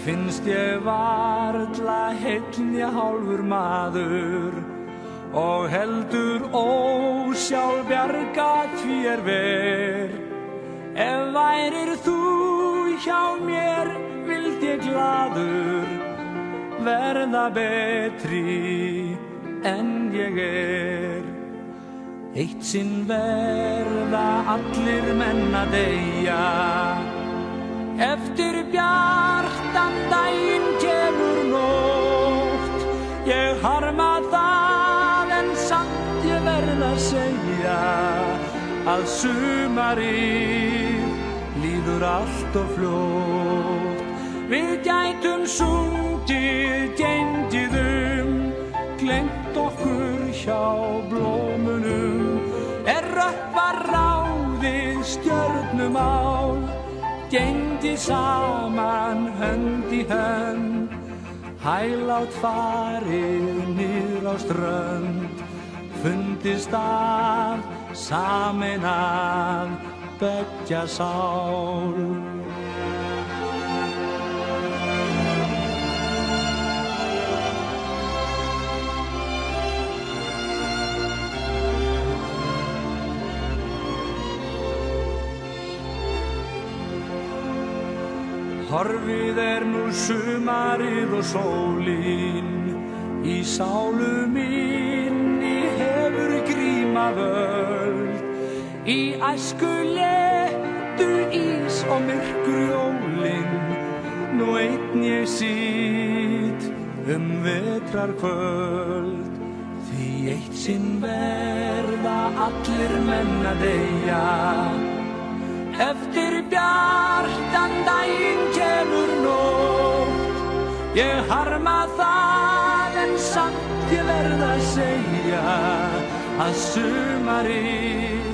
finnst ég varla heill né hálfur maður og heldur ósjálfbjarga því ver. Ef værir þú hjá mér vild ég glaður verða betri en ég Eitt sinn verða allir menn að deyja eftir bjartan daginn kemur nótt. Ég harma það en samt ég verð að segja að sumarið líður allt of fljótt. Við gætum sungið gengið gleymt okkur hjá blómunum. Rökkva ráðið stjörnumál, gengið saman hönd í hönd, hæglát farið niður á strönd, fundist að sameinað beggja sál. Horfið nú sumarið og sólin, í sálu minni hefur gríma völd. Í æsku léttu ís og myrkur jólin, nú einn ég sit vetrarkvöld. Því eitt sinn verða allir menn að deyja eftir bjartan daginn kemur nótt. Ég harma það en samt ég verð að segja að sumarið